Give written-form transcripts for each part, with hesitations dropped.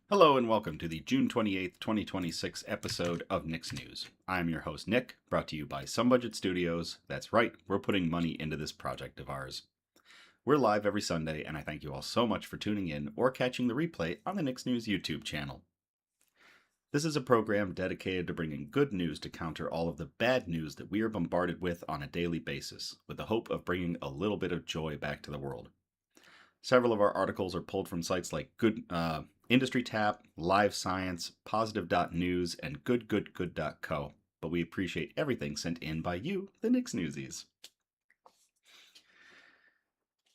Hello and welcome to the June 28th, 2026 episode of Nick's News. I'm your host, Nick, brought to you by Some Budget Studios. That's right, we're putting money into this project of ours. We're live every Sunday, and I thank you all so much for tuning in or catching the replay on the Nick's News YouTube channel. This is a program dedicated to bringing good news to counter all of the bad news that we are bombarded with on a daily basis, with the hope of bringing a little bit of joy back to the world. Several of our articles are pulled from sites like Industry Tap, Live Science, Positive.news, and GoodGoodGood.co. But we appreciate everything sent in by you, the Nick's Newsies.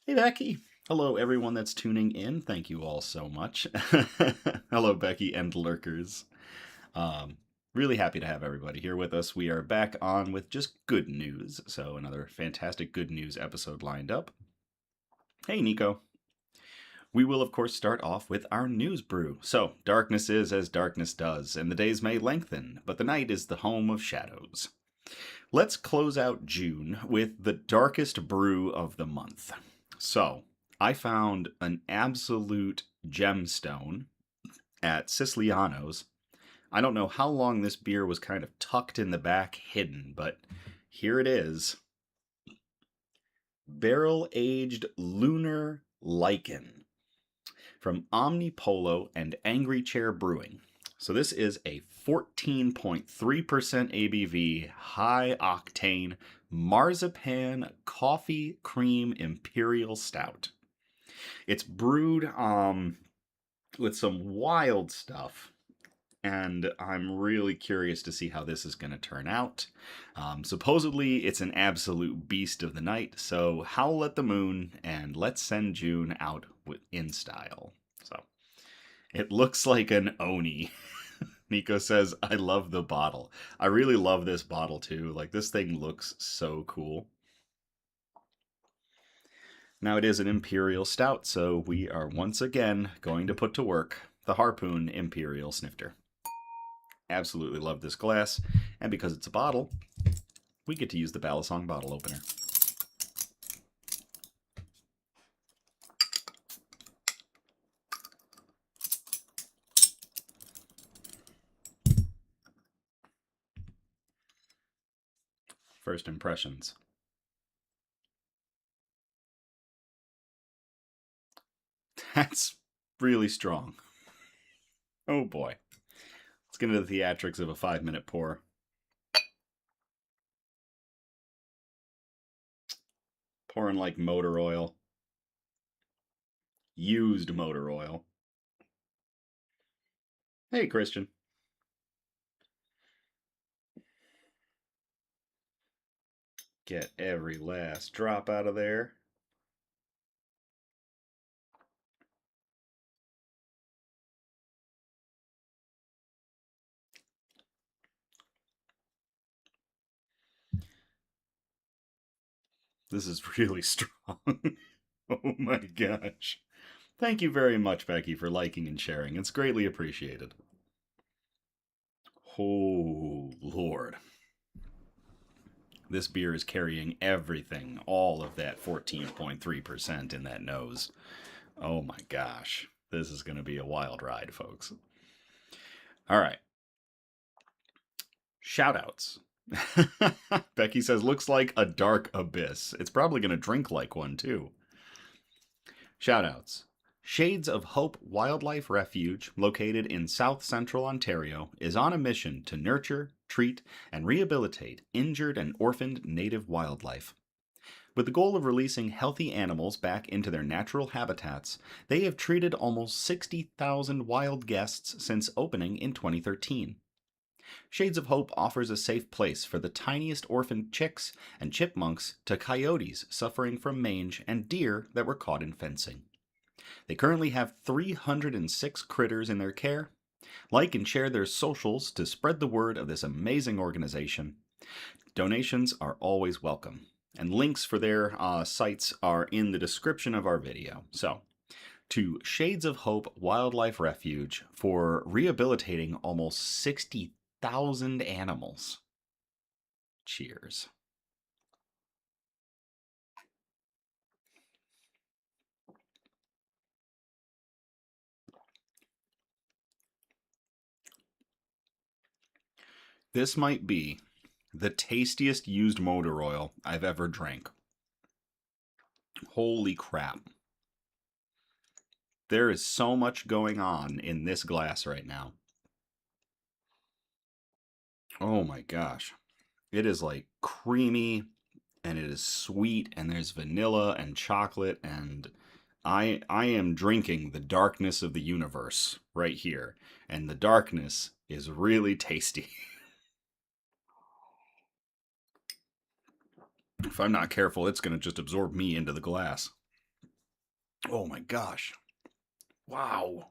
Hey, Becky. Hello, everyone that's tuning in. Thank you all so much. Hello, Becky and lurkers. Really happy to have everybody here with us. We are back on with just good news. So another fantastic good news episode lined up. Hey, Nico. We will, of course, start off with our news brew. So, darkness is as darkness does, and the days may lengthen, but the night is the home of shadows. Let's close out June with the darkest brew of the month. So, I found an absolute gemstone at Siciliano's. I don't know how long this beer was kind of tucked in the back, hidden, but here it is. Barrel-aged Lunar Lycan from Omnipollo and Angry Chair Brewing. So this is a 14.3% ABV, high octane Marzipan coffee cream Imperial Stout. It's brewed with some wild stuff, and I'm really curious to see how this is going to turn out. Supposedly, it's an absolute beast of the night, so howl at the moon and let's send June out in style. So, it looks like an Oni. Nico says, I love the bottle. I really love this bottle too. Like, this thing looks so cool. Now, it is an Imperial Stout, so we are once again going to put to work the Harpoon Imperial Snifter. Absolutely love this glass, and because it's a bottle, we get to use the Balisong bottle opener. First impressions. That's really strong. Oh boy. Let's get into the theatrics of a 5-minute pour. Pouring like motor oil. Used motor oil. Hey, Christian. Get every last drop out of there. This is really strong. Oh my gosh. Thank you very much, Becky, for liking and sharing. It's greatly appreciated. Oh, Lord. This beer is carrying everything, all of that 14.3% in that nose. Oh my gosh. This is going to be a wild ride, folks. All right. Shoutouts. Becky says, looks like a dark abyss. It's probably going to drink like one, too. Shoutouts. Shades of Hope Wildlife Refuge, located in south central Ontario, is on a mission to nurture, treat, and rehabilitate injured and orphaned native wildlife. With the goal of releasing healthy animals back into their natural habitats, they have treated almost 60,000 wild guests since opening in 2013. Shades of Hope offers a safe place for the tiniest orphaned chicks and chipmunks to coyotes suffering from mange and deer that were caught in fencing. They currently have 306 critters in their care. Like and share their socials to spread the word of this amazing organization. Donations are always welcome, and links for their sites are in the description of our video. So, to Shades of Hope Wildlife Refuge for rehabilitating almost 60,000 animals. Cheers. This might be the tastiest used motor oil I've ever drank. Holy crap. There is so much going on in this glass right now. Oh my gosh. It is like creamy and it is sweet and there's vanilla and chocolate and I am drinking the darkness of the universe right here and the darkness is really tasty. If I'm not careful, it's going to just absorb me into the glass. Oh my gosh. Wow.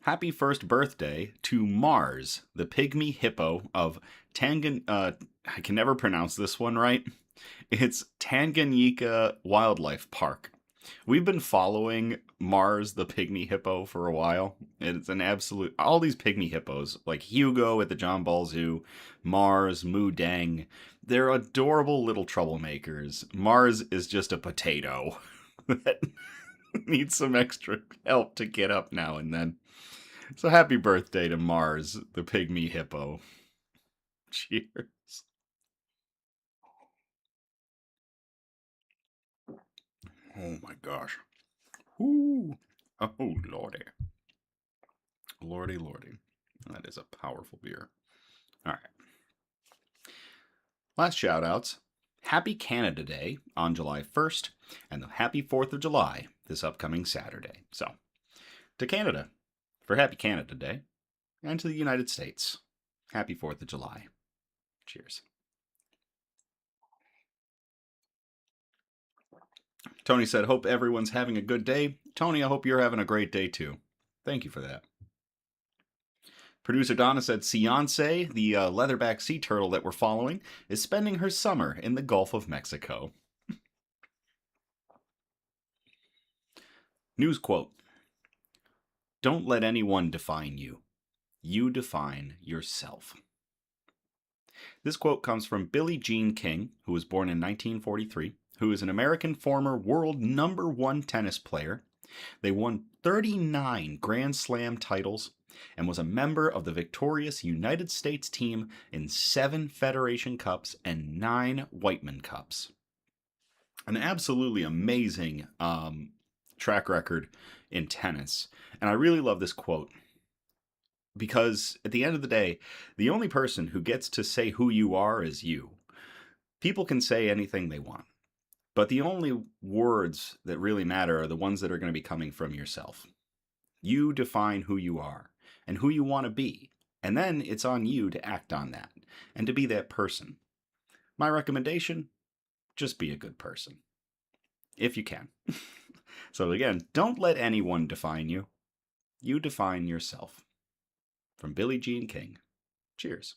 Happy first birthday to Mars, the pygmy hippo of I can never pronounce this one right. It's Tanganyika Wildlife Park. We've been following Mars, the pygmy hippo, for a while. It's an absolute. All these pygmy hippos, like Hugo at the John Ball Zoo, Mars, Moo Dang, they're adorable little troublemakers. Mars is just a potato that needs some extra help to get up now and then. So happy birthday to Mars, the pygmy hippo. Cheers. Oh my gosh. Ooh. Oh, lordy. Lordy, lordy. That is a powerful beer. All right. Last shout outs. Happy Canada Day on July 1st, and the happy 4th of July this upcoming Saturday. So, to Canada for Happy Canada Day, and to the United States, happy 4th of July. Cheers. Tony said, hope everyone's having a good day. Tony, I hope you're having a great day too. Thank you for that. Producer Donna said, Ciance, the leatherback sea turtle that we're following, is spending her summer in the Gulf of Mexico. News quote. Don't let anyone define you. You define yourself. This quote comes from Billie Jean King, who was born in 1943, who is an American former world #1 tennis player. They won 39 Grand Slam titles and was a member of the victorious United States team in 7 Federation Cups and 9 Wightman Cups. An absolutely amazing track record in tennis. And I really love this quote because at the end of the day, the only person who gets to say who you are is you. People can say anything they want, but the only words that really matter are the ones that are going to be coming from yourself. You define who you are and who you want to be, and then it's on you to act on that and to be that person. My recommendation, just be a good person. If you can. So again, don't let anyone define you. You define yourself. From Billie Jean King. Cheers.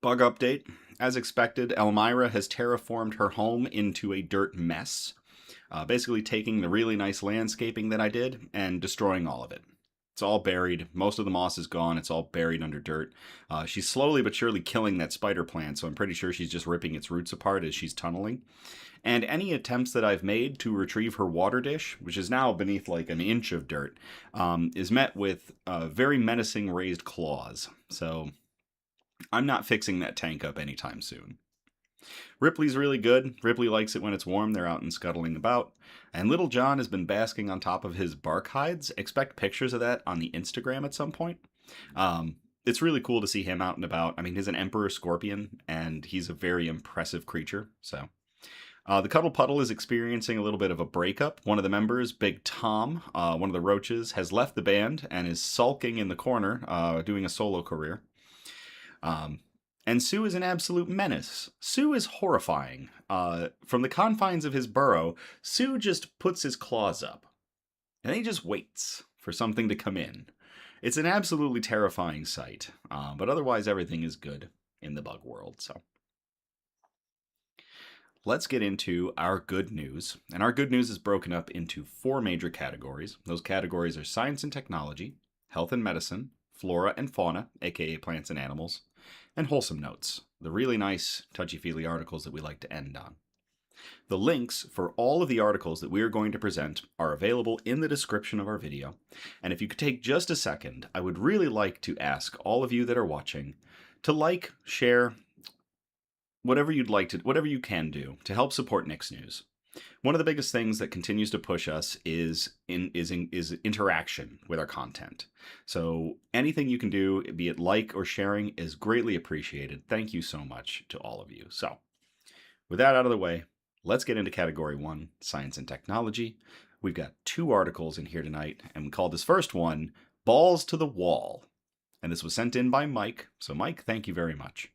Bug update. As expected, Elmira has terraformed her home into a dirt mess, basically taking the really nice landscaping that I did and destroying all of it. It's all buried. Most of the moss is gone. It's all buried under dirt. She's slowly but surely killing that spider plant, so I'm pretty sure she's just ripping its roots apart as she's tunneling. And any attempts that I've made to retrieve her water dish, which is now beneath like an inch of dirt, is met with very menacing raised claws. So I'm not fixing that tank up anytime soon. Ripley's really good. Ripley likes it when it's warm. They're out and scuttling about. And Little John has been basking on top of his bark hides. Expect pictures of that on the Instagram at some point. It's really cool to see him out and about. I mean, he's an emperor scorpion, and he's a very impressive creature. So, the Cuddle Puddle is experiencing a little bit of a breakup. One of the members, Big Tom, one of the roaches, has left the band and is sulking in the corner, doing a solo career. And Sue is an absolute menace. Sue is horrifying. From the confines of his burrow, Sue just puts his claws up. And he just waits for something to come in. It's an absolutely terrifying sight. But otherwise, everything is good in the bug world. So let's get into our good news. And our good news is broken up into 4 major categories. Those categories are science and technology, health and medicine, flora and fauna, aka plants and animals, and wholesome notes, the really nice touchy-feely articles that we like to end on. The links for all of the articles that we are going to present are available in the description of our video. And if you could take just a second, I would really like to ask all of you that are watching to like, share, whatever you can do to help support Nick's News. One of the biggest things that continues to push us is interaction with our content. So anything you can do, be it like or sharing, is greatly appreciated. Thank you so much to all of you. So with that out of the way, let's get into Category 1, Science and Technology. We've got 2 articles in here tonight, and we call this first one, Balls to the Wall. And this was sent in by Mike. So Mike, thank you very much.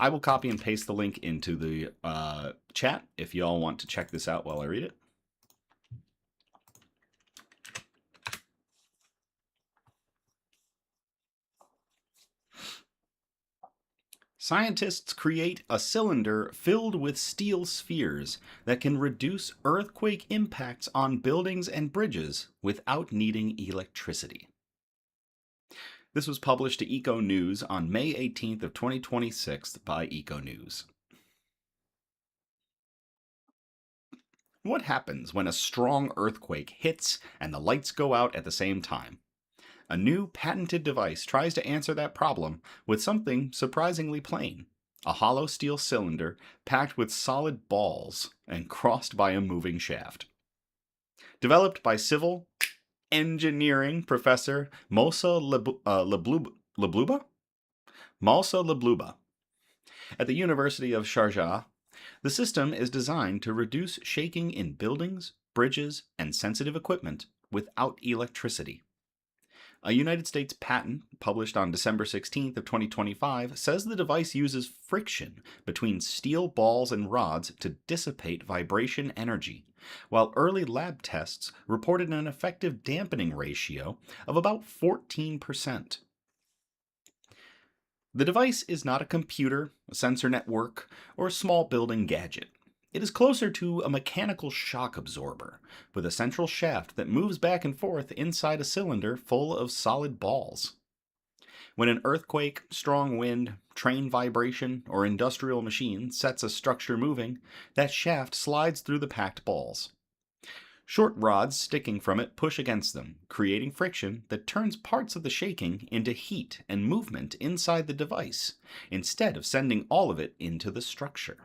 I will copy and paste the link into the chat if y'all want to check this out while I read it. Scientists create a cylinder filled with steel spheres that can reduce earthquake impacts on buildings and bridges without needing electricity. This was published to Eco News on May 18th of 2026 by Eco News. What happens when a strong earthquake hits and the lights go out at the same time? A new patented device tries to answer that problem with something surprisingly plain: a hollow steel cylinder packed with solid balls and crossed by a moving shaft. Developed by civil engineering professor Moussa Leblouba at the University of Sharjah, the system is designed to reduce shaking in buildings, bridges, and sensitive equipment without electricity. A United States patent published on December 16th of 2025 says the device uses friction between steel balls and rods to dissipate vibration energy, while early lab tests reported an effective dampening ratio of about 14%. The device is not a computer, a sensor network, or a small building gadget. It is closer to a mechanical shock absorber, with a central shaft that moves back and forth inside a cylinder full of solid balls. When an earthquake, strong wind, train vibration, or industrial machine sets a structure moving, that shaft slides through the packed balls. Short rods sticking from it push against them, creating friction that turns parts of the shaking into heat and movement inside the device, instead of sending all of it into the structure.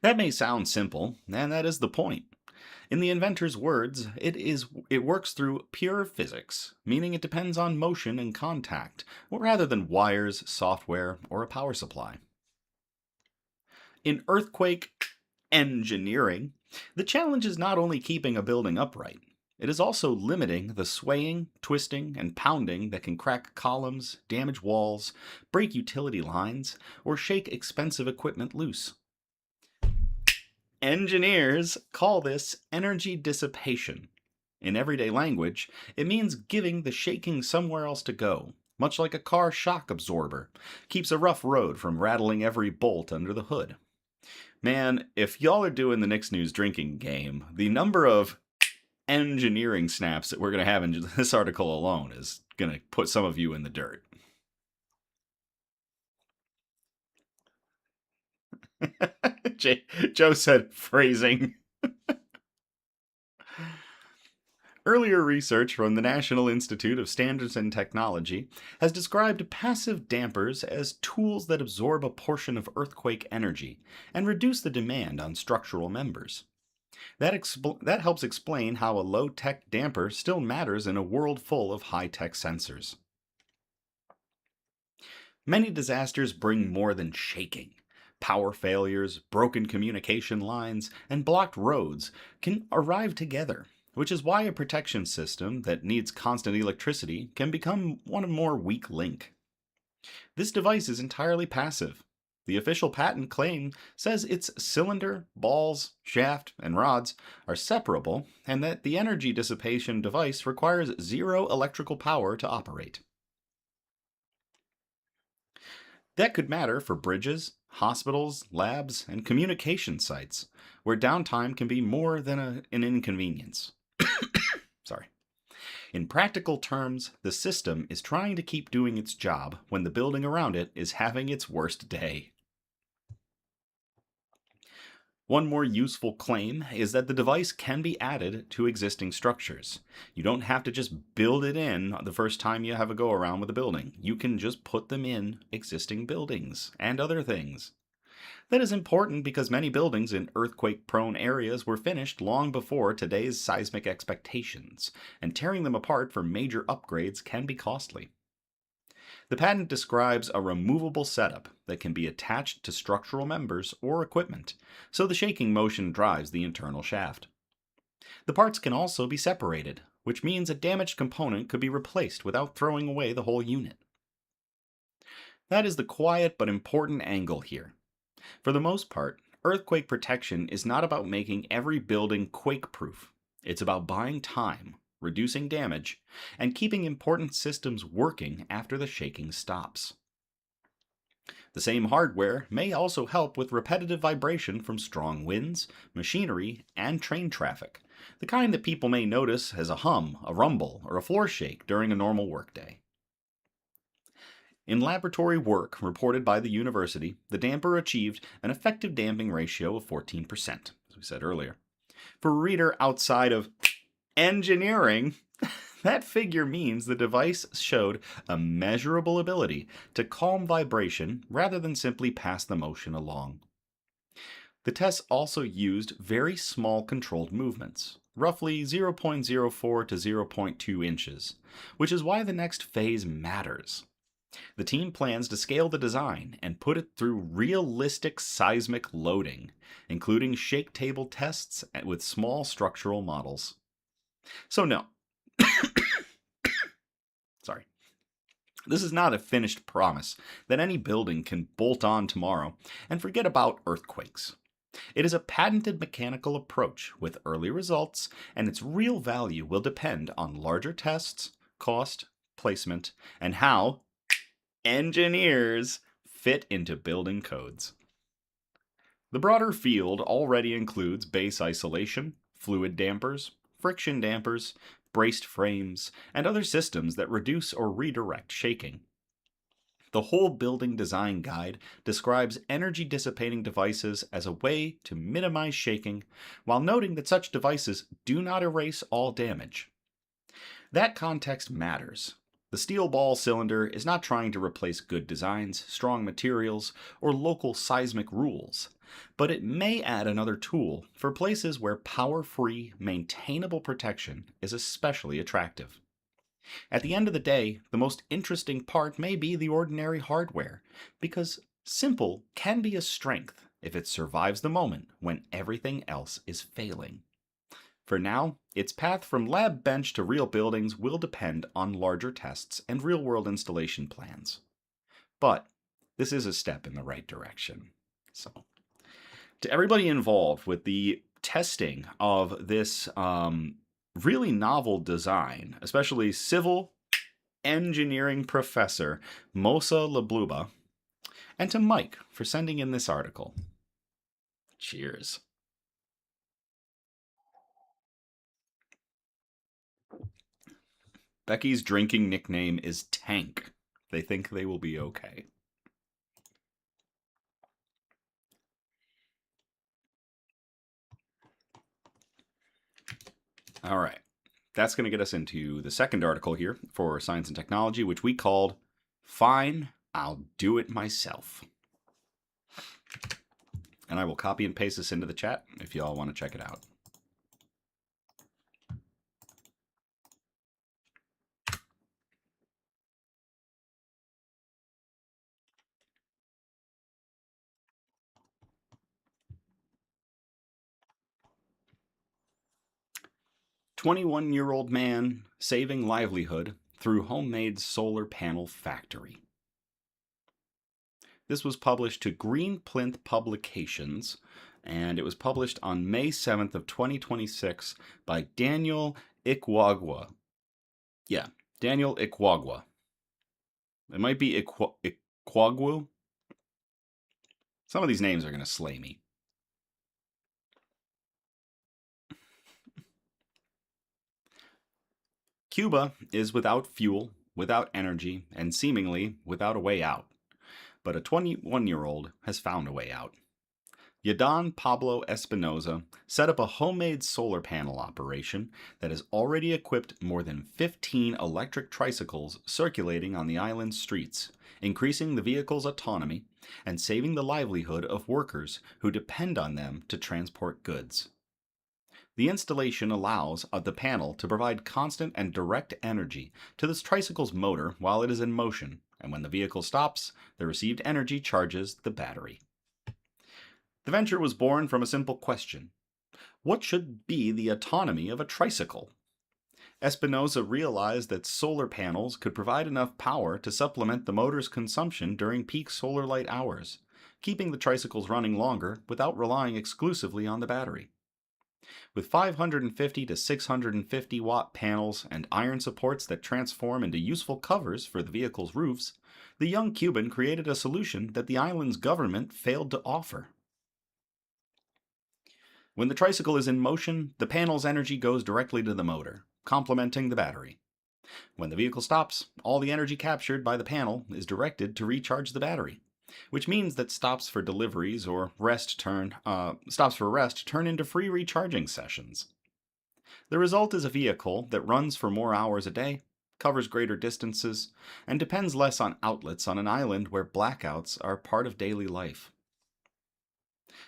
That may sound simple, and that is the point. In the inventor's words, it works through pure physics, meaning it depends on motion and contact, rather than wires, software, or a power supply. In earthquake engineering, the challenge is not only keeping a building upright, it is also limiting the swaying, twisting, and pounding that can crack columns, damage walls, break utility lines, or shake expensive equipment loose. Engineers call this energy dissipation. In everyday language, it means giving the shaking somewhere else to go, much like a car shock absorber keeps a rough road from rattling every bolt under the hood. Man, if y'all are doing the Nick's News drinking game, the number of engineering snaps that we're going to have in this article alone is going to put some of you in the dirt. Joe said phrasing. Earlier research from the National Institute of Standards and Technology has described passive dampers as tools that absorb a portion of earthquake energy and reduce the demand on structural members. That helps explain how a low-tech damper still matters in a world full of high-tech sensors. Many disasters bring more than shaking. Power failures, broken communication lines, and blocked roads can arrive together, which is why a protection system that needs constant electricity can become one more weak link. This device is entirely passive. The official patent claim says its cylinder, balls, shaft, and rods are separable, and that the energy dissipation device requires zero electrical power to operate. That could matter for bridges, hospitals, labs, and communication sites, where downtime can be more than an inconvenience. Sorry. In practical terms, the system is trying to keep doing its job when the building around it is having its worst day. One more useful claim is that the device can be added to existing structures. You don't have to just build it in the first time you have a go around with a building. You can just put them in existing buildings and other things. That is important because many buildings in earthquake prone areas were finished long before today's seismic expectations, and tearing them apart for major upgrades can be costly. The patent describes a removable setup that can be attached to structural members or equipment, so the shaking motion drives the internal shaft. The parts can also be separated, which means a damaged component could be replaced without throwing away the whole unit. That is the quiet but important angle here. For the most part, earthquake protection is not about making every building quake-proof. It's about buying time, reducing damage, and keeping important systems working after the shaking stops. The same hardware may also help with repetitive vibration from strong winds, machinery, and train traffic, the kind that people may notice as a hum, a rumble, or a floor shake during a normal workday. In laboratory work reported by the university, the damper achieved an effective damping ratio of 14%, as we said earlier. For a reader outside of engineering, that figure means the device showed a measurable ability to calm vibration rather than simply pass the motion along. The tests also used very small controlled movements, roughly 0.04 to 0.2 inches, which is why the next phase matters. The team plans to scale the design and put it through realistic seismic loading, including shake table tests with small structural models. So no, sorry. This is not a finished promise that any building can bolt on tomorrow and forget about earthquakes. It is a patented mechanical approach with early results, and its real value will depend on larger tests, cost, placement, and how engineers fit into building codes. The broader field already includes base isolation, fluid dampers, friction dampers, braced frames, and other systems that reduce or redirect shaking. The whole building design guide describes energy dissipating devices as a way to minimize shaking, while noting that such devices do not erase all damage. That context matters. The steel ball cylinder is not trying to replace good designs, strong materials, or local seismic rules, but it may add another tool for places where power-free, maintainable protection is especially attractive. At the end of the day, the most interesting part may be the ordinary hardware, because simple can be a strength if it survives the moment when everything else is failing. For now, its path from lab bench to real buildings will depend on larger tests and real-world installation plans. But this is a step in the right direction. So, to everybody involved with the testing of this really novel design, especially civil engineering professor Mosa Lebluba, and to Mike for sending in this article. Cheers. Becky's drinking nickname is Tank. They think they will be okay. All right. That's going to get us into the second article here for Science and Technology, which we called Fine, I'll Do It Myself. And I will copy and paste this into the chat if you all want to check it out. "21-year-old man saving livelihood through homemade solar panel factory." This was published to Green Plinth Publications, and it was published on May 7th of 2026 by Daniel Ikwagwa. Yeah, Daniel Ikwagwa. It might be Ikwagwu. Some of these names are going to slay me. Cuba is without fuel, without energy, and seemingly without a way out. But a 21-year-old has found a way out. Yadon Pablo Espinoza set up a homemade solar panel operation that has already equipped more than 15 electric tricycles circulating on the island's streets, increasing the vehicle's autonomy and saving the livelihood of workers who depend on them to transport goods. The installation allows the panel to provide constant and direct energy to this tricycle's motor while it is in motion, and when the vehicle stops, the received energy charges the battery. The venture was born from a simple question: what should be the autonomy of a tricycle? Espinosa realized that solar panels could provide enough power to supplement the motor's consumption during peak solar light hours, keeping the tricycles running longer without relying exclusively on the battery. With 550 to 650 watt panels and iron supports that transform into useful covers for the vehicle's roofs, the young Cuban created a solution that the island's government failed to offer. When the tricycle is in motion, the panel's energy goes directly to the motor, complementing the battery. When the vehicle stops, all the energy captured by the panel is directed to recharge the battery, which means that stops for deliveries or rest turn into free recharging sessions. The result is a vehicle that runs for more hours a day, covers greater distances, and depends less on outlets on an island where blackouts are part of daily life.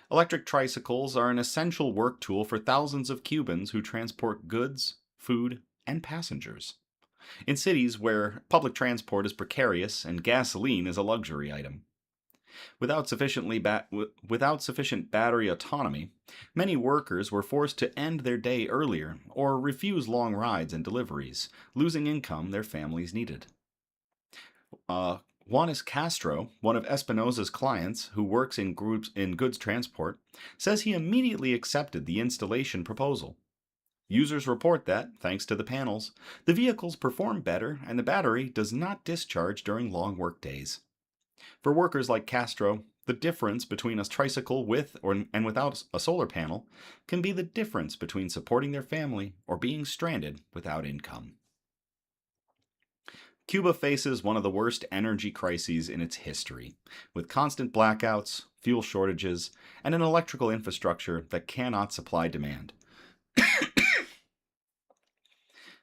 Electric tricycles are an essential work tool for thousands of Cubans who transport goods, food, and passengers. In cities where public transport is precarious and gasoline is a luxury item. Without sufficient battery autonomy, many workers were forced to end their day earlier or refuse long rides and deliveries, losing income their families needed. Juanes Castro, one of Espinosa's clients who works in goods transport, says he immediately accepted the installation proposal. Users report that, thanks to the panels, the vehicles perform better and the battery does not discharge during long work days. For workers like Castro, the difference between a tricycle with and without a solar panel can be the difference between supporting their family or being stranded without income. Cuba faces one of the worst energy crises in its history, with constant blackouts, fuel shortages, and an electrical infrastructure that cannot supply demand.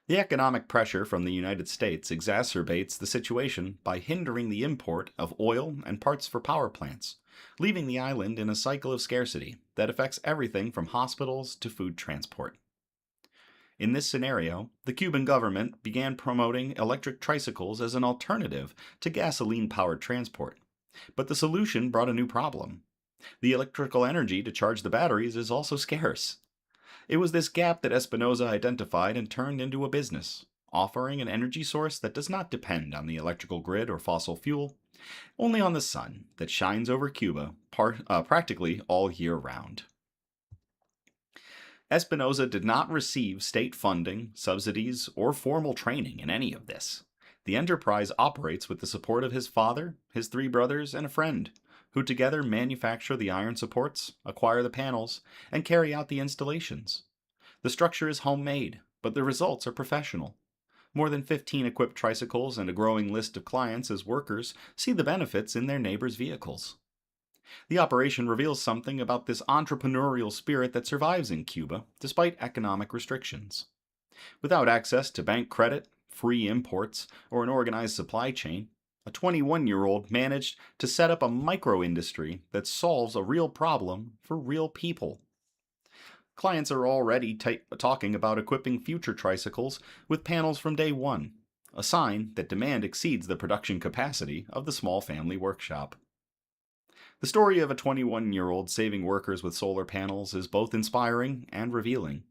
The economic pressure from the United States exacerbates the situation by hindering the import of oil and parts for power plants, leaving the island in a cycle of scarcity that affects everything from hospitals to food transport. In this scenario, the Cuban government began promoting electric tricycles as an alternative to gasoline-powered transport. But the solution brought a new problem. The electrical energy to charge the batteries is also scarce. It was this gap that Espinosa identified and turned into a business, offering an energy source that does not depend on the electrical grid or fossil fuel, only on the sun that shines over Cuba practically all year round. Espinosa did not receive state funding, subsidies, or formal training in any of this. The enterprise operates with the support of his father, his 3 brothers, and a friend, who together manufacture the iron supports, acquire the panels, and carry out the installations. The structure is homemade, but the results are professional. More than 15 equipped tricycles and a growing list of clients as workers see the benefits in their neighbors' vehicles. The operation reveals something about this entrepreneurial spirit that survives in Cuba despite economic restrictions. Without access to bank credit, free imports, or an organized supply chain, a 21-year-old managed to set up a micro-industry that solves a real problem for real people. Clients are already talking about equipping future tricycles with panels from day one, a sign that demand exceeds the production capacity of the small family workshop. The story of a 21-year-old saving workers with solar panels is both inspiring and revealing.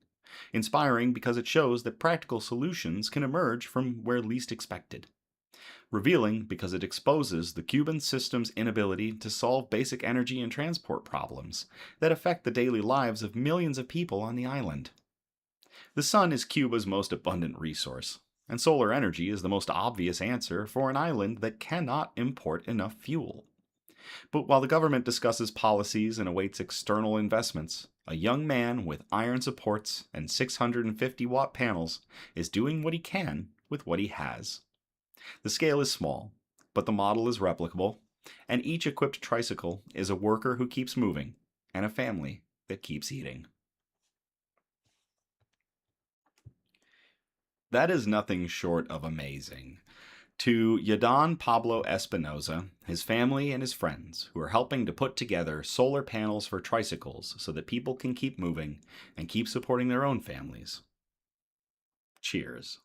Inspiring because it shows that practical solutions can emerge from where least expected. Revealing because it exposes the Cuban system's inability to solve basic energy and transport problems that affect the daily lives of millions of people on the island. The sun is Cuba's most abundant resource, and solar energy is the most obvious answer for an island that cannot import enough fuel. But while the government discusses policies and awaits external investments, a young man with iron supports and 650-watt panels is doing what he can with what he has. The scale is small, but the model is replicable, and each equipped tricycle is a worker who keeps moving, and a family that keeps eating. That is nothing short of amazing. To Yadon Pablo Espinoza, his family, and his friends, who are helping to put together solar panels for tricycles so that people can keep moving and keep supporting their own families. Cheers.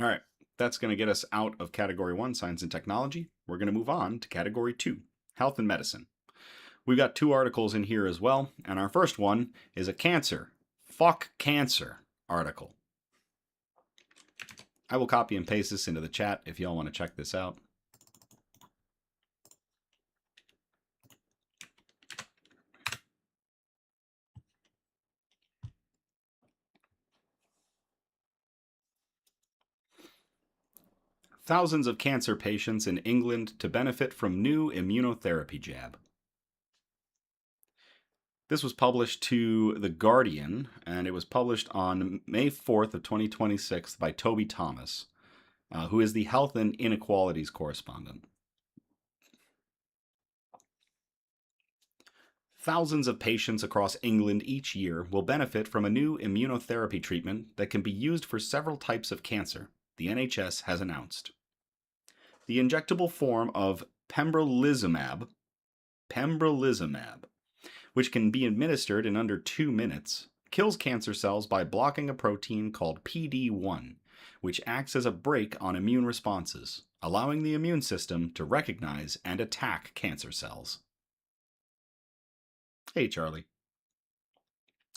All right, that's going to get us out of Category 1, Science and Technology. We're going to move on to Category 2, Health and Medicine. We've got 2 articles in here as well, and our first one is a cancer, fuck cancer article. I will copy and paste this into the chat if y'all want to check this out. Thousands of cancer patients in England to benefit from new immunotherapy jab. This was published to The Guardian, and it was published on May 4th of 2026 by Toby Thomas, who is the Health and Inequalities correspondent. Thousands of patients across England each year will benefit from a new immunotherapy treatment that can be used for several types of cancer, the NHS has announced. The injectable form of pembrolizumab, which can be administered in under 2 minutes, kills cancer cells by blocking a protein called PD-1, which acts as a brake on immune responses, allowing the immune system to recognize and attack cancer cells. Hey, Charlie.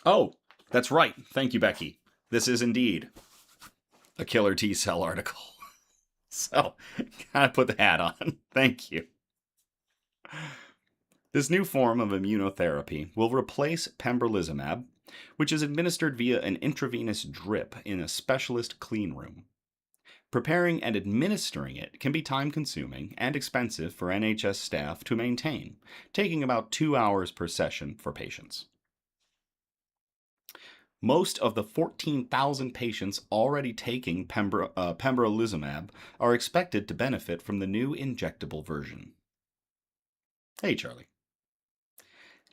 Oh, that's right. Thank you, Becky. This is indeed a killer T cell article. So, gotta put the hat on. Thank you. This new form of immunotherapy will replace pembrolizumab, which is administered via an intravenous drip in a specialist clean room. Preparing and administering it can be time-consuming and expensive for NHS staff to maintain, taking about 2 hours per session for patients. Most of the 14,000 patients already taking pembrolizumab are expected to benefit from the new injectable version. Hey, Charlie.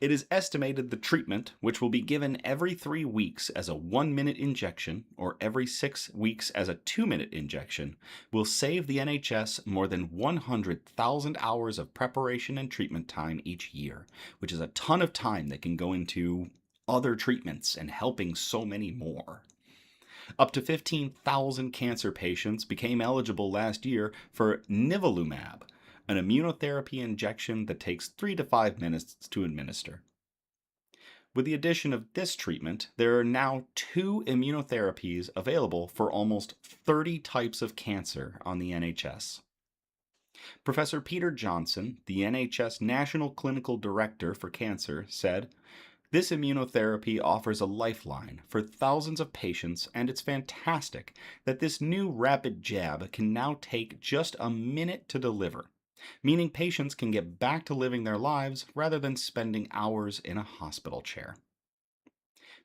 It is estimated the treatment, which will be given every 3 weeks as a 1-minute injection or every 6 weeks as a 2-minute injection, will save the NHS more than 100,000 hours of preparation and treatment time each year, which is a ton of time that can go into other treatments and helping so many more. Up to 15,000 cancer patients became eligible last year for nivolumab, an immunotherapy injection that takes 3 to 5 minutes to administer. With the addition of this treatment, there are now 2 immunotherapies available for almost 30 types of cancer on the NHS. Professor Peter Johnson, the NHS National Clinical Director for Cancer, said, "This immunotherapy offers a lifeline for thousands of patients, and it's fantastic that this new rapid jab can now take just a minute to deliver, meaning patients can get back to living their lives rather than spending hours in a hospital chair."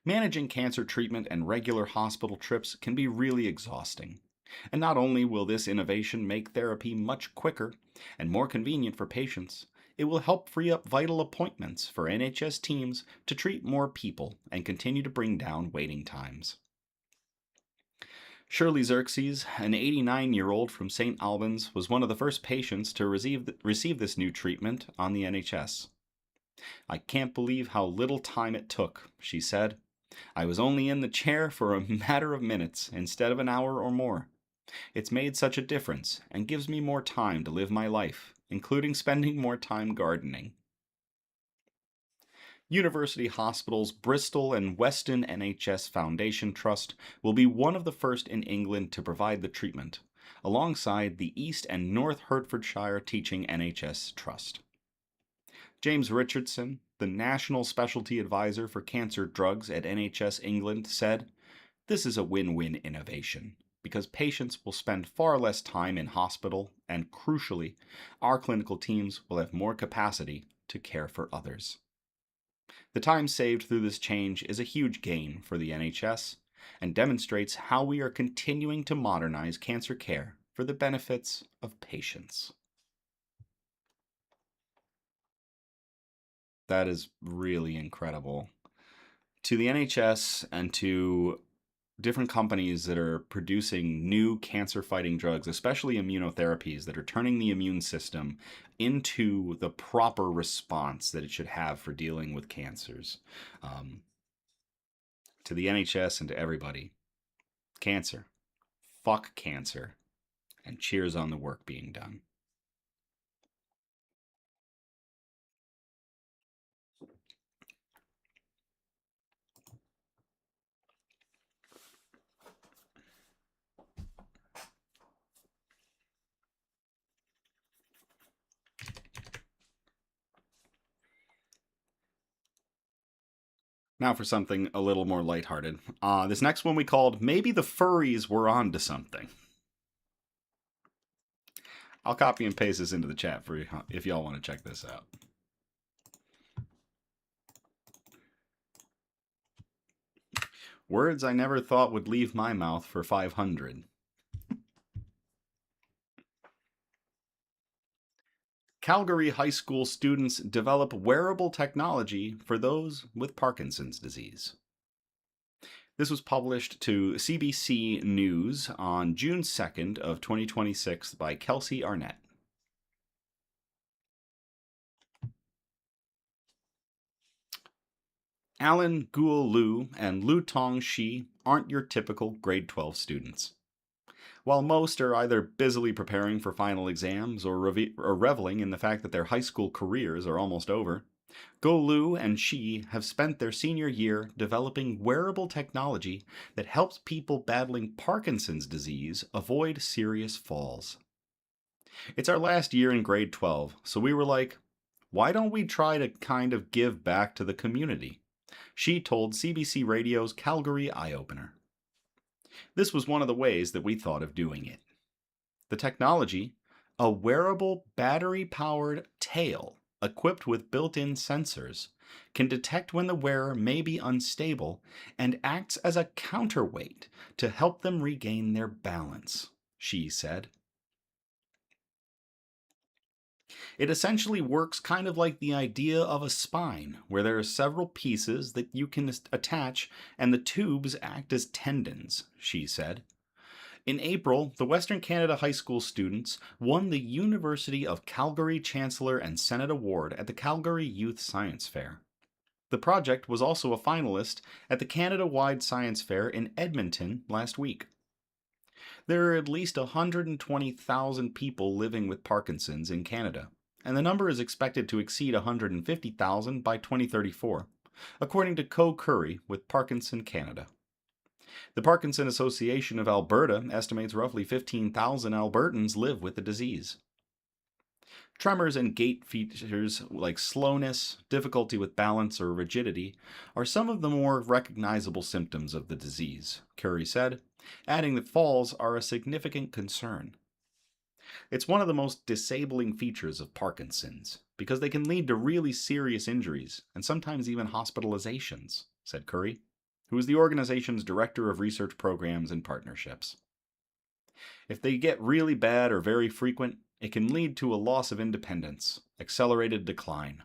Managing cancer treatment and regular hospital trips can be really exhausting. And not only will this innovation make therapy much quicker and more convenient for patients, it will help free up vital appointments for NHS teams to treat more people and continue to bring down waiting times. Shirley Xerxes, an 89-year-old from St. Albans, was one of the first patients to receive this new treatment on the NHS. "I can't believe how little time it took," she said. "I was only in the chair for a matter of minutes instead of an hour or more. It's made such a difference and gives me more time to live my life, including spending more time gardening." University Hospitals Bristol and Weston NHS Foundation Trust will be one of the first in England to provide the treatment, alongside the East and North Hertfordshire Teaching NHS Trust. James Richardson, the National Specialty Advisor for Cancer Drugs at NHS England, said, "This is a win-win innovation, because patients will spend far less time in hospital, and crucially, our clinical teams will have more capacity to care for others." The time saved through this change is a huge gain for the NHS and demonstrates how we are continuing to modernize cancer care for the benefits of patients. That is really incredible. To the NHS and to different companies that are producing new cancer fighting drugs, especially immunotherapies that are turning the immune system into the proper response that it should have for dealing with cancers. Um, to the NHS and to everybody, cancer, fuck cancer, and cheers on the work being done. Now for something a little more lighthearted. This next one we called Maybe the Furries Were Onto Something. I'll copy and paste this into the chat for you if y'all want to check this out. Words I never thought would leave my mouth for 500. Calgary high school students develop wearable technology for those with Parkinson's disease. This was published to CBC News on June 2nd of 2026 by Kelsey Arnett. Alan Guo Lu and Lu Tong Shi aren't your typical grade 12 students. While most are either busily preparing for final exams or reveling in the fact that their high school careers are almost over, Go Lu and Shi have spent their senior year developing wearable technology that helps people battling Parkinson's disease avoid serious falls. It's our last year in grade 12, so we were like, why don't we try to kind of give back to the community? She told CBC Radio's Calgary Eye Opener. This was one of the ways that we thought of doing it. The technology, a wearable battery-powered tail equipped with built-in sensors, can detect when the wearer may be unstable and acts as a counterweight to help them regain their balance, she said. It essentially works kind of like the idea of a spine, where there are several pieces that you can attach and the tubes act as tendons, she said. In April, the Western Canada high school students won the University of Calgary Chancellor and Senate Award at the Calgary Youth Science Fair. The project was also a finalist at the Canada-wide Science Fair in Edmonton last week. There are at least 120,000 people living with Parkinson's in Canada, and the number is expected to exceed 150,000 by 2034, according to Co Curry with Parkinson Canada. The Parkinson Association of Alberta estimates roughly 15,000 Albertans live with the disease. Tremors and gait features like slowness, difficulty with balance, or rigidity are some of the more recognizable symptoms of the disease, Curry said, adding that falls are a significant concern. It's one of the most disabling features of Parkinson's, because they can lead to really serious injuries and sometimes even hospitalizations, said Curry, who is the organization's Director of Research Programs and Partnerships. If they get really bad or very frequent, it can lead to a loss of independence, accelerated decline.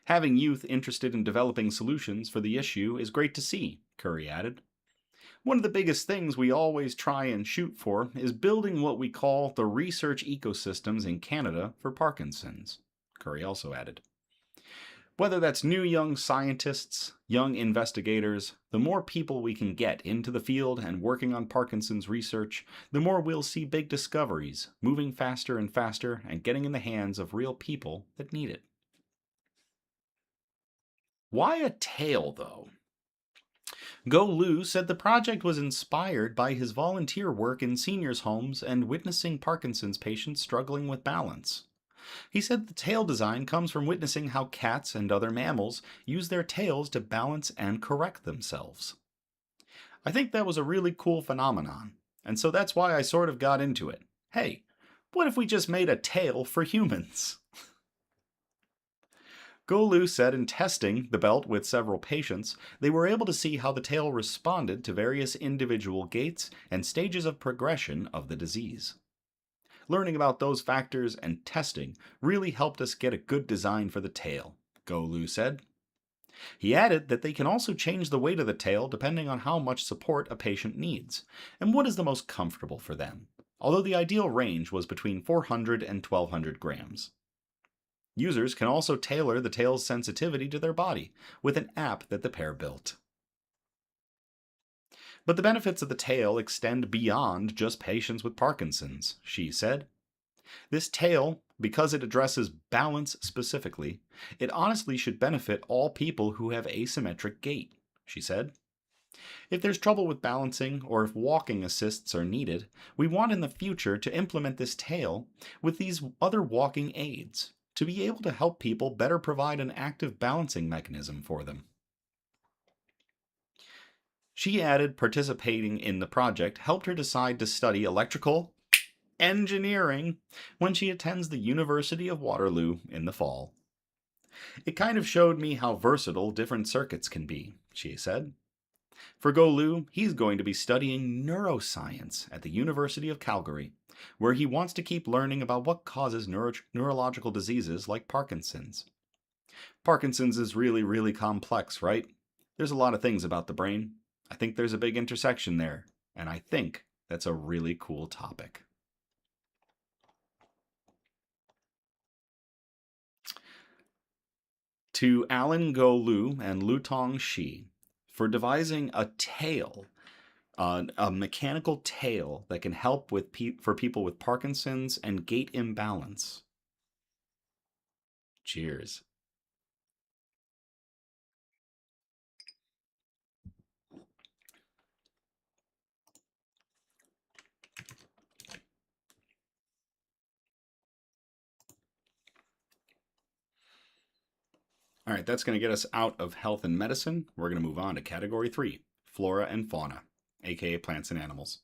Having youth interested in developing solutions for the issue is great to see, Curry added. One of the biggest things we always try and shoot for is building what we call the research ecosystems in Canada for Parkinson's, Curry also added. Whether that's new young scientists, young investigators, the more people we can get into the field and working on Parkinson's research, the more we'll see big discoveries, moving faster and faster and getting in the hands of real people that need it. Why a tail, though? Go Lu said the project was inspired by his volunteer work in seniors' homes and witnessing Parkinson's patients struggling with balance. He said the tail design comes from witnessing how cats and other mammals use their tails to balance and correct themselves. I think that was a really cool phenomenon, and so that's why I sort of got into it. Hey, what if we just made a tail for humans? Golu said in testing the belt with several patients, they were able to see how the tail responded to various individual gaits and stages of progression of the disease. Learning about those factors and testing really helped us get a good design for the tail, Golu said. He added that they can also change the weight of the tail depending on how much support a patient needs, and what is the most comfortable for them, although the ideal range was between 400 and 1200 grams. Users can also tailor the tail's sensitivity to their body with an app that the pair built. But the benefits of the tail extend beyond just patients with Parkinson's, she said. This tail, because it addresses balance specifically, it honestly should benefit all people who have asymmetric gait, she said. If there's trouble with balancing or if walking assists are needed, we want in the future to implement this tail with these other walking aids to be able to help people better provide an active balancing mechanism for them. She added participating in the project helped her decide to study electrical engineering when she attends the University of Waterloo in the fall. It kind of showed me how versatile different circuits can be, she said. For Golu, he's going to be studying neuroscience at the University of Calgary, where he wants to keep learning about what causes neurological diseases like Parkinson's. Parkinson's is really, really complex, right? There's a lot of things about the brain. I think there's a big intersection there, and I think that's a really cool topic. To Alan Golu and Lutong Shi for devising a tail, a mechanical tail that can help with for people with Parkinson's and gait imbalance. Cheers. All right, that's going to get us out of health and medicine. We're going to move on to category 3, flora and fauna, aka plants and animals.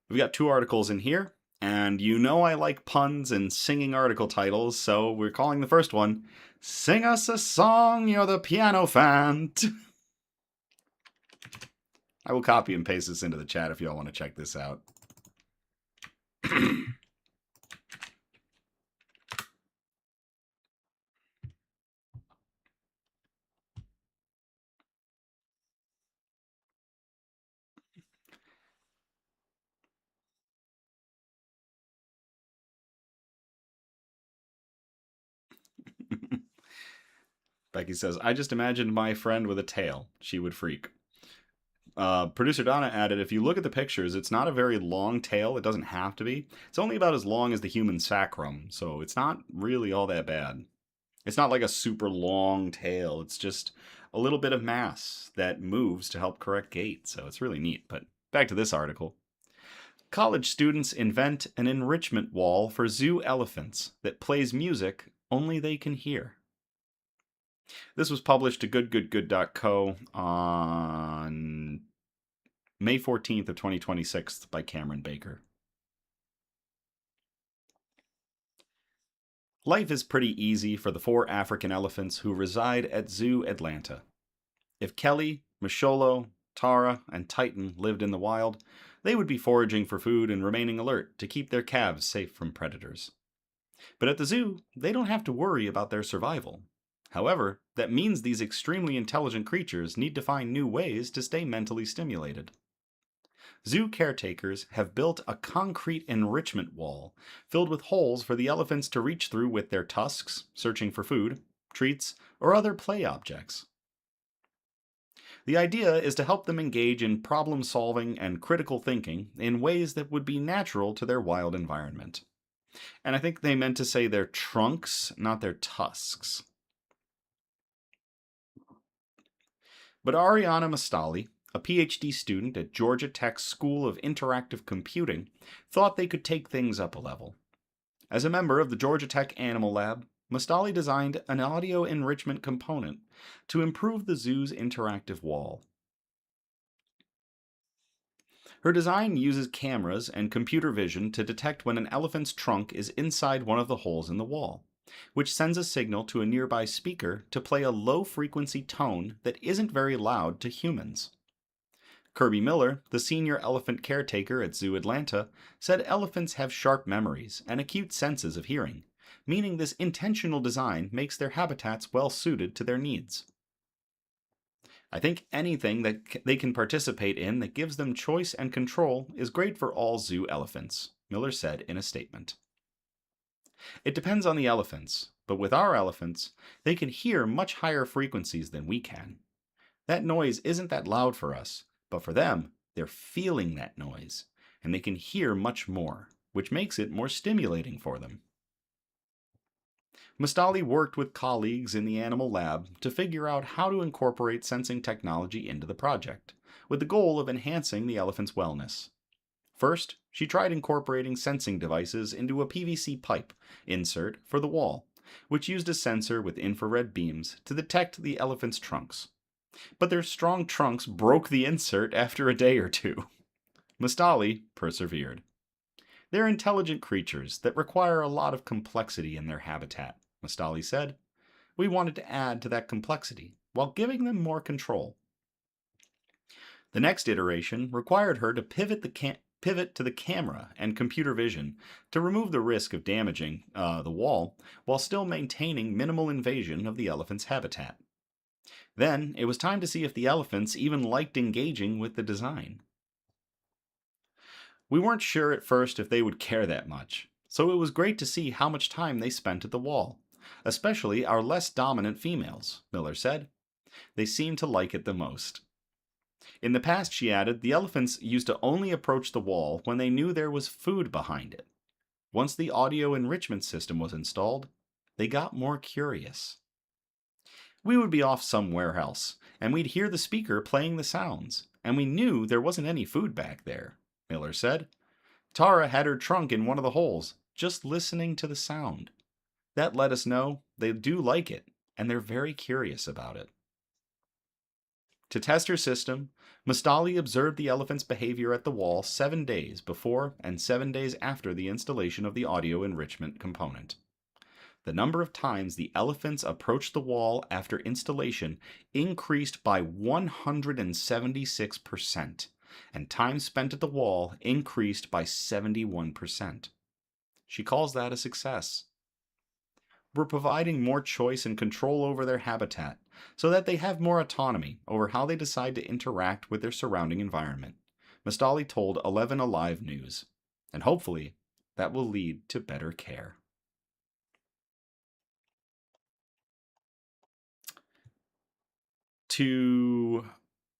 We've got 2 articles in here, and you know I like puns and singing article titles, so we're calling the first one, Sing Us a Song, You're the Piano Fan. I will copy and paste this into the chat if y'all want to check this out. Becky says, I just imagined my friend with a tail. She would freak. Producer Donna added, if you look at the pictures, it's not a very long tail. It doesn't have to be. It's only about as long as the human sacrum, so it's not really all that bad. It's not like a super long tail. It's just a little bit of mass that moves to help correct gait, so it's really neat. But back to this article. College students invent an enrichment wall for zoo elephants that plays music only they can hear. This was published to goodgoodgood.co on May 14th of 2026 by Cameron Baker. Life is pretty easy for the 4 African elephants who reside at Zoo Atlanta. If Kelly, Masholo, Tara, and Titan lived in the wild, they would be foraging for food and remaining alert to keep their calves safe from predators. But at the zoo, they don't have to worry about their survival. However, that means these extremely intelligent creatures need to find new ways to stay mentally stimulated. Zoo caretakers have built a concrete enrichment wall filled with holes for the elephants to reach through with their tusks, searching for food, treats, or other play objects. The idea is to help them engage in problem solving and critical thinking in ways that would be natural to their wild environment. And I think they meant to say their trunks, not their tusks. But Ariana Mastali, a PhD student at Georgia Tech's School of Interactive Computing, thought they could take things up a level. As a member of the Georgia Tech Animal Lab, Mastali designed an audio enrichment component to improve the zoo's interactive wall. Her design uses cameras and computer vision to detect when an elephant's trunk is inside one of the holes in the wall, which sends a signal to a nearby speaker to play a low frequency tone that isn't very loud to humans. Kirby Miller, the senior elephant caretaker at Zoo Atlanta, said elephants have sharp memories and acute senses of hearing, meaning this intentional design makes their habitats well suited to their needs. I think anything that they can participate in that gives them choice and control is great for all zoo elephants, Miller said in a statement. It depends on the elephants, but with our elephants, they can hear much higher frequencies than we can. That noise isn't that loud for us, but for them, they're feeling that noise, and they can hear much more, which makes it more stimulating for them. Mustali worked with colleagues in the animal lab to figure out how to incorporate sensing technology into the project, with the goal of enhancing the elephant's wellness. First, she tried incorporating sensing devices into a PVC pipe insert for the wall, which used a sensor with infrared beams to detect the elephant's trunks. But their strong trunks broke the insert after a day or two. Mustali persevered. They're intelligent creatures that require a lot of complexity in their habitat, Mustali said. We wanted to add to that complexity while giving them more control. The next iteration required her to pivot to the camera and computer vision to remove the risk of damaging the wall while still maintaining minimal invasion of the elephant's habitat. Then it was time to see if the elephants even liked engaging with the design. We weren't sure at first if they would care that much, so it was great to see how much time they spent at the wall, especially our less dominant females, Miller said. They seemed to like it the most. In the past, she added, the elephants used to only approach the wall when they knew there was food behind it. Once the audio enrichment system was installed, they got more curious. We would be off somewhere else, and we'd hear the speaker playing the sounds, and we knew there wasn't any food back there, Miller said. Tara had her trunk in one of the holes, just listening to the sound. That let us know they do like it, and they're very curious about it. To test her system, Mustali observed the elephant's behavior at the wall 7 days before and 7 days after the installation of the audio enrichment component. The number of times the elephants approached the wall after installation increased by 176%, and time spent at the wall increased by 71%. She calls that a success. We're providing more choice and control over their habitat so that they have more autonomy over how they decide to interact with their surrounding environment, Mustali told 11 Alive News, and hopefully that will lead to better care.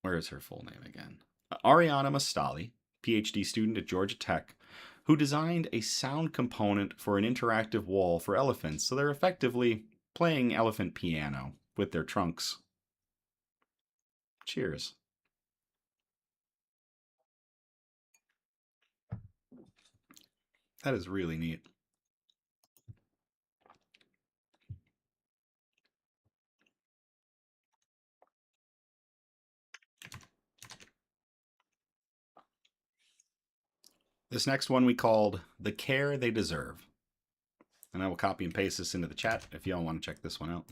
Where is her full name again? Ariana Mustali, PhD student at Georgia Tech, who designed a sound component for an interactive wall for elephants so they're effectively playing elephant piano with their trunks. Cheers. That is really neat. This next one we called The Care They Deserve. And I will copy and paste this into the chat if y'all want to check this one out.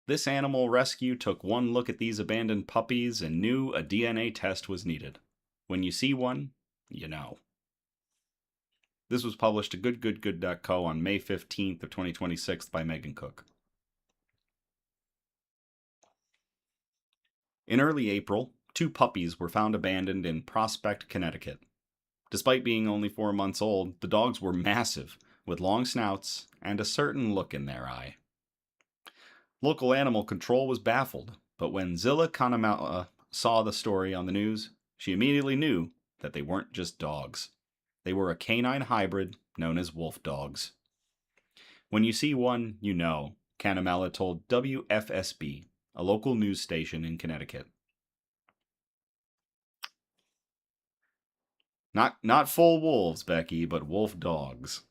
This animal rescue took one look at these abandoned puppies and knew a DNA test was needed. When you see one, you know. This was published to goodgoodgood.co on May 15th of 2026 by Megan Cook. In early April, 2 puppies were found abandoned in Prospect, Connecticut. Despite being only 4 months old, the dogs were massive, with long snouts and a certain look in their eye. Local animal control was baffled, but when Zilla Kanamala saw the story on the news, she immediately knew that they weren't just dogs. They were a canine hybrid known as wolf dogs. When you see one, you know, Kanamala told WFSB, a local news station in Connecticut. Not full wolves, Becky, but wolf dogs.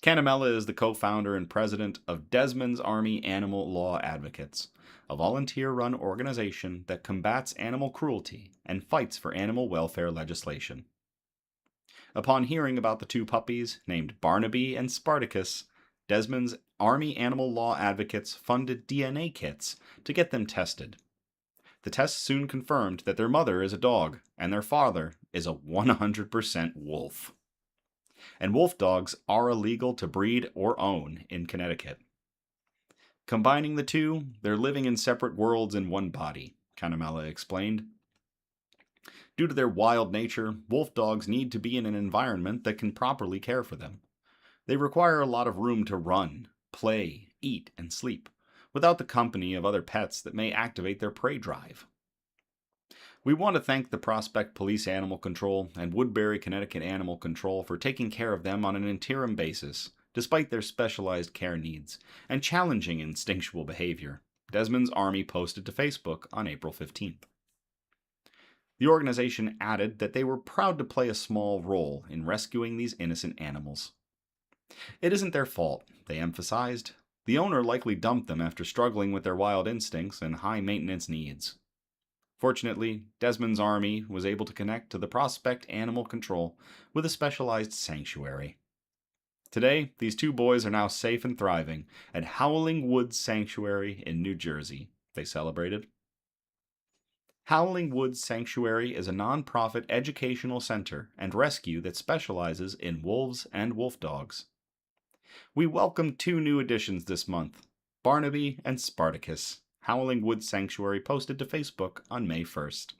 Kanamela is the co-founder and president of Desmond's Army Animal Law Advocates, a volunteer-run organization that combats animal cruelty and fights for animal welfare legislation. Upon hearing about the two puppies, named Barnaby and Spartacus, Desmond's Army animal law advocates funded DNA kits to get them tested. The tests soon confirmed that their mother is a dog and their father is a 100% wolf. And wolf dogs are illegal to breed or own in Connecticut. Combining the two, they're living in separate worlds in one body, Canamella explained. Due to their wild nature, wolf dogs need to be in an environment that can properly care for them. They require a lot of room to run, play, eat, and sleep, without the company of other pets that may activate their prey drive. We want to thank the Prospect Police Animal Control and Woodbury, Connecticut Animal Control for taking care of them on an interim basis, despite their specialized care needs and challenging instinctual behavior, Desmond's Army posted to Facebook on April 15th. The organization added that they were proud to play a small role in rescuing these innocent animals. It isn't their fault, they emphasized. The owner likely dumped them after struggling with their wild instincts and high-maintenance needs. Fortunately, Desmond's Army was able to connect to the Prospect Animal Control with a specialized sanctuary. Today, these two boys are now safe and thriving at Howling Woods Sanctuary in New Jersey, they celebrated. Howling Woods Sanctuary is a non-profit educational center and rescue that specializes in wolves and wolf dogs. We welcome two new additions this month, Barnaby and Spartacus, Howling Woods Sanctuary posted to Facebook on May 1st.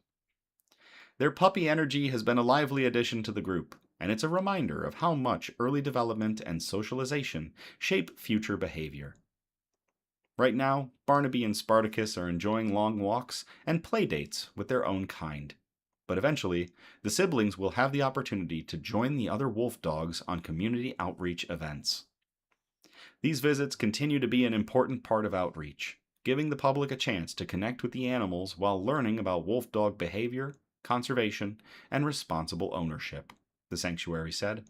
Their puppy energy has been a lively addition to the group, and it's a reminder of how much early development and socialization shape future behavior. Right now, Barnaby and Spartacus are enjoying long walks and play dates with their own kind. But eventually, the siblings will have the opportunity to join the other wolf dogs on community outreach events. These visits continue to be an important part of outreach, giving the public a chance to connect with the animals while learning about wolf dog behavior, conservation, and responsible ownership, the sanctuary said.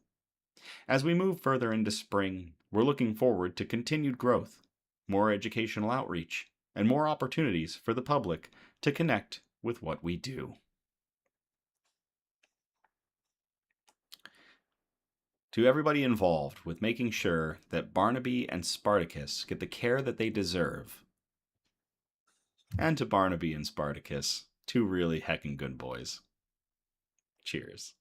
As we move further into spring, we're looking forward to continued growth, more educational outreach, and more opportunities for the public to connect with what we do. To everybody involved with making sure that Barnaby and Spartacus get the care that they deserve. And to Barnaby and Spartacus, two really heckin' good boys. Cheers.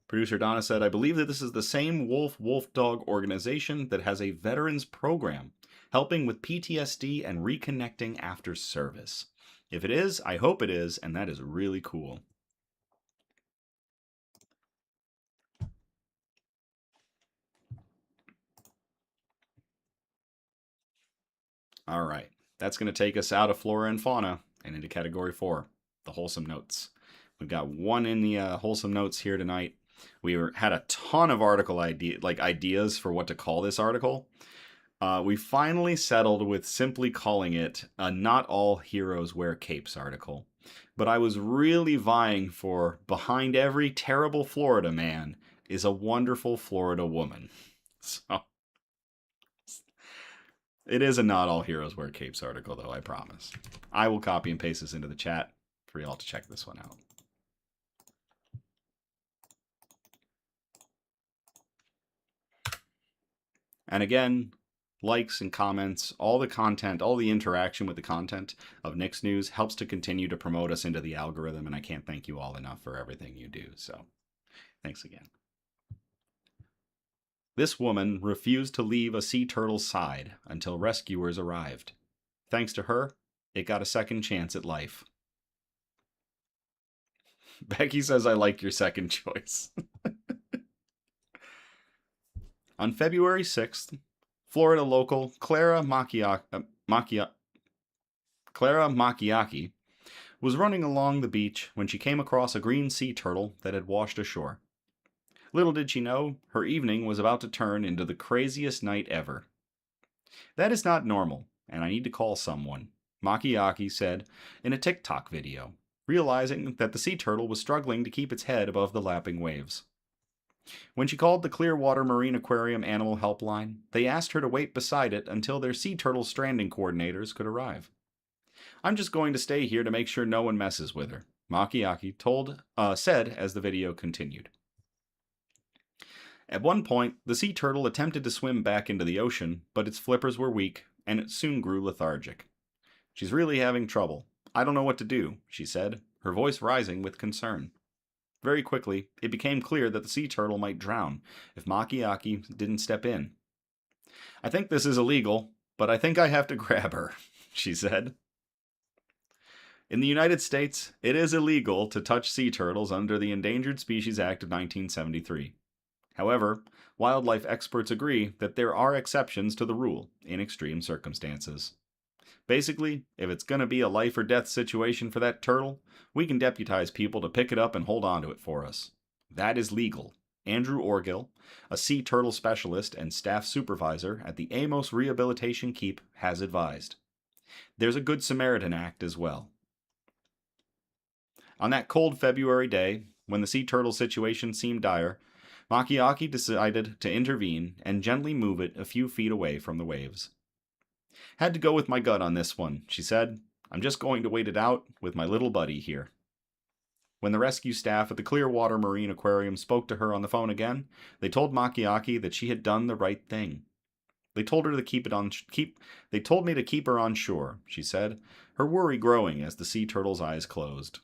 Producer Donna said, I believe that this is the same wolf dog organization that has a veterans program helping with PTSD and reconnecting after service. If it is, I hope it is, and that is really cool. All right, that's going to take us out of flora and fauna and into category 4, the wholesome notes. We've got one in the wholesome notes here tonight. We had a ton of ideas for what to call this article. We finally settled with simply calling it a Not All Heroes Wear Capes article. But I was really vying for behind every terrible Florida man is a wonderful Florida woman. So it is a Not All Heroes Wear Capes article, though, I promise. I will copy and paste this into the chat for y'all to check this one out. And again, likes and comments, all the content, all the interaction with the content of Nick's News helps to continue to promote us into the algorithm, and I can't thank you all enough for everything you do, so thanks again. This woman refused to leave a sea turtle's side until rescuers arrived. Thanks to her, it got a second chance at life. Becky says, I like your second choice. On February 6th, Florida local Clara Macchiacchi was running along the beach when she came across a green sea turtle that had washed ashore. Little did she know, her evening was about to turn into the craziest night ever. That is not normal, and I need to call someone, Macchiacchi said in a TikTok video, realizing that the sea turtle was struggling to keep its head above the lapping waves. When she called the Clearwater Marine Aquarium Animal Helpline, they asked her to wait beside it until their sea turtle stranding coordinators could arrive. "I'm just going to stay here to make sure no one messes with her," said as the video continued. At one point, the sea turtle attempted to swim back into the ocean, but its flippers were weak, and it soon grew lethargic. "She's really having trouble. I don't know what to do," she said, her voice rising with concern. Very quickly, it became clear that the sea turtle might drown if Makiaki didn't step in. "I think this is illegal, but I think I have to grab her," she said. In the United States, it is illegal to touch sea turtles under the Endangered Species Act of 1973. However, wildlife experts agree that there are exceptions to the rule in extreme circumstances. Basically, if it's going to be a life or death situation for that turtle, we can deputize people to pick it up and hold on to it for us. That is legal. Andrew Orgill, a sea turtle specialist and staff supervisor at the Amos Rehabilitation Keep, has advised. There's a Good Samaritan Act as well. On that cold February day, when the sea turtle situation seemed dire, Makiaki decided to intervene and gently move it a few feet away from the waves. "Had to go with my gut on this one," she said. "I'm just going to wait it out with my little buddy here." When the rescue staff at the Clearwater Marine Aquarium spoke to her on the phone again, they told Makiaki that she had done the right thing. They told me to keep her on shore," she said, her worry growing as the sea turtle's eyes closed.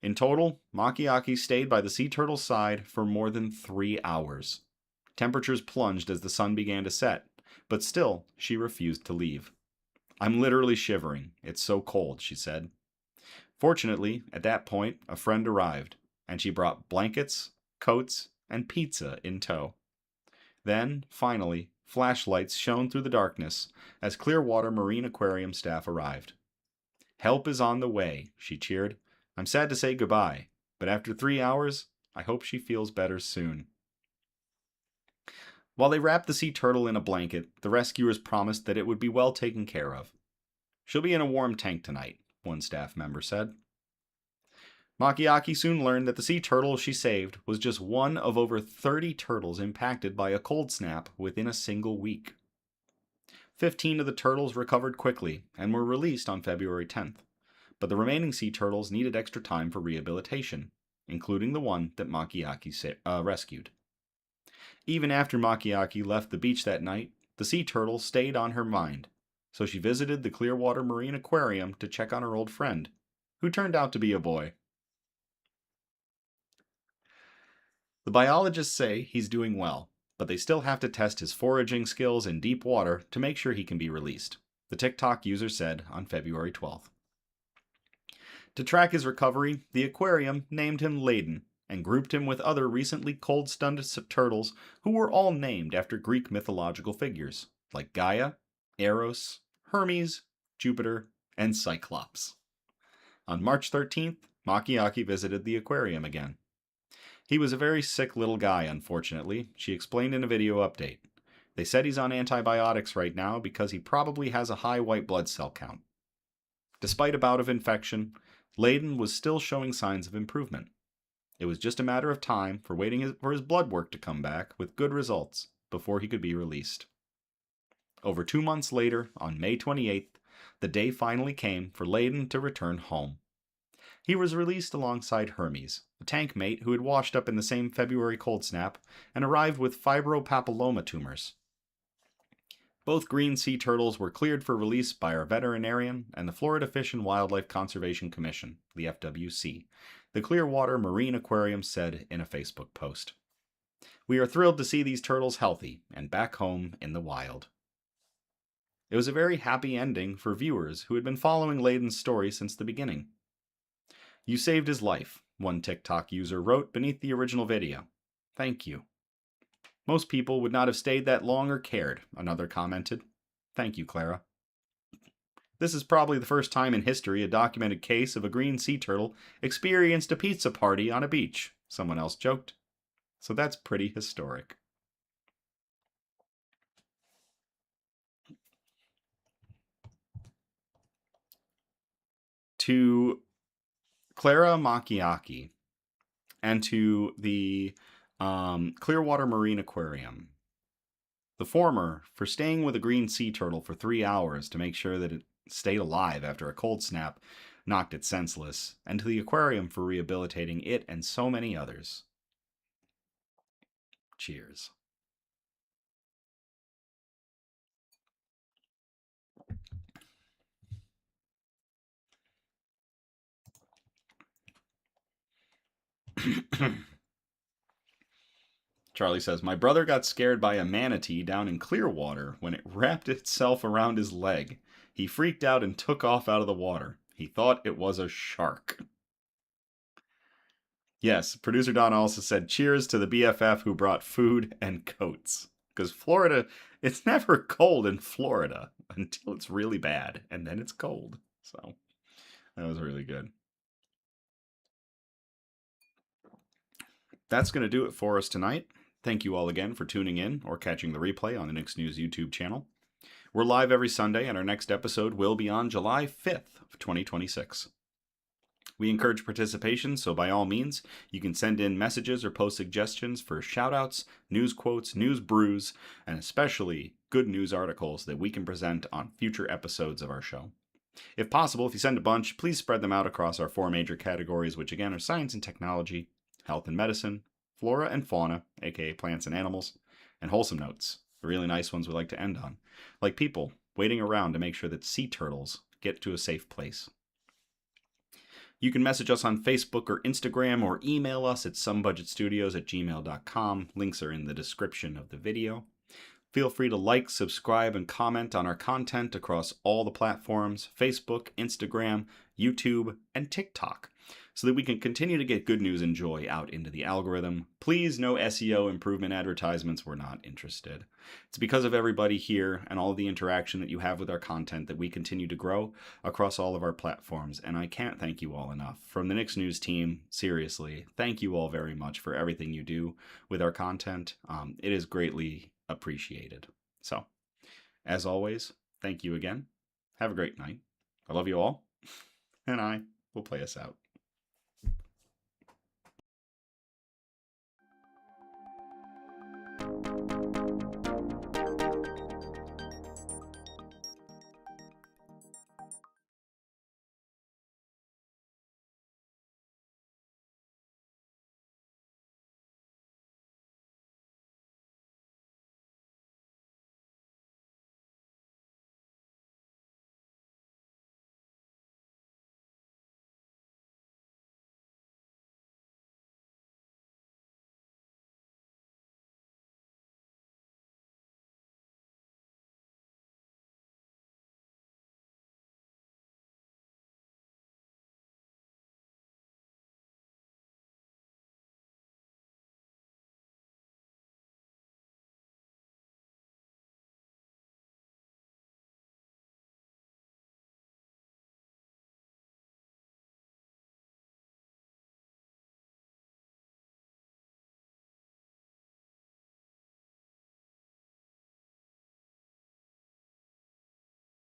In total, Makiaki stayed by the sea turtle's side for more than 3 hours. Temperatures plunged as the sun began to set, but still, she refused to leave. "I'm literally shivering. It's so cold," she said. Fortunately, at that point, a friend arrived, and she brought blankets, coats, and pizza in tow. Then, finally, flashlights shone through the darkness as Clearwater Marine Aquarium staff arrived. "Help is on the way," she cheered. "I'm sad to say goodbye, but after 3 hours, I hope she feels better soon." While they wrapped the sea turtle in a blanket, the rescuers promised that it would be well taken care of. "She'll be in a warm tank tonight," one staff member said. Makiaki soon learned that the sea turtle she saved was just one of over 30 turtles impacted by a cold snap within a single week. 15 of the turtles recovered quickly and were released on February 10th, but the remaining sea turtles needed extra time for rehabilitation, including the one that Makiaki rescued. Even after Makiaki left the beach that night, the sea turtle stayed on her mind, so she visited the Clearwater Marine Aquarium to check on her old friend, who turned out to be a boy. The biologists say he's doing well, but they still have to test his foraging skills in deep water to make sure he can be released, the TikTok user said on February 12th. To track his recovery, the aquarium named him Leyden and grouped him with other recently cold-stunned turtles who were all named after Greek mythological figures, like Gaia, Eros, Hermes, Jupiter, and Cyclops. On March 13th, Makiaki visited the aquarium again. "He was a very sick little guy, unfortunately," she explained in a video update. "They said he's on antibiotics right now because he probably has a high white blood cell count." Despite a bout of infection, Leyden was still showing signs of improvement. It was just a matter of time for his blood work to come back with good results before he could be released. Over 2 months later, on May 28th, the day finally came for Leyden to return home. He was released alongside Hermes, a tank mate who had washed up in the same February cold snap and arrived with fibropapilloma tumors. Both green sea turtles were cleared for release by our veterinarian and the Florida Fish and Wildlife Conservation Commission, the FWC, the Clearwater Marine Aquarium said in a Facebook post. "We are thrilled to see these turtles healthy and back home in the wild." It was a very happy ending for viewers who had been following Leyden's story since the beginning. "You saved his life," one TikTok user wrote beneath the original video. "Thank you." "Most people would not have stayed that long or cared," another commented. "Thank you, Clara." "This is probably the first time in history a documented case of a green sea turtle experienced a pizza party on a beach," someone else joked. So that's pretty historic. To Clara Makiaki and to the Clearwater Marine Aquarium. The former, for staying with a green sea turtle for 3 hours to make sure that it stayed alive after a cold snap knocked it senseless, and to the aquarium for rehabilitating it and so many others. Cheers. Charlie says, my brother got scared by a manatee down in Clearwater when it wrapped itself around his leg. He freaked out and took off out of the water. He thought it was a shark. Yes, producer Don also said, cheers to the BFF who brought food and coats. Because Florida, it's never cold in Florida until it's really bad, and then it's cold. So that was really good. That's going to do it for us tonight. Thank you all again for tuning in or catching the replay on the Nick's News YouTube channel. We're live every Sunday, and our next episode will be on July 5th of 2026. We encourage participation, so by all means, you can send in messages or post suggestions for shoutouts, news quotes, news brews, and especially good news articles that we can present on future episodes of our show. If possible, if you send a bunch, please spread them out across our 4 major categories, which again are science and technology, health and medicine, flora and fauna, aka plants and animals, and wholesome notes, the really nice ones we like to end on, like people waiting around to make sure that sea turtles get to a safe place. You can message us on Facebook or Instagram or email us at somebudgetstudios@gmail.com. Links are in the description of the video. Feel free to like, subscribe, and comment on our content across all the platforms, Facebook, Instagram, YouTube, and TikTok, so that we can continue to get good news and joy out into the algorithm. Please, no SEO improvement advertisements. We're not interested. It's because of everybody here and all of the interaction that you have with our content that we continue to grow across all of our platforms, and I can't thank you all enough. From the Nick's News team, seriously, thank you all very much for everything you do with our content. It is greatly appreciated. So, as always, thank you again. Have a great night. I love you all, and I will play us out.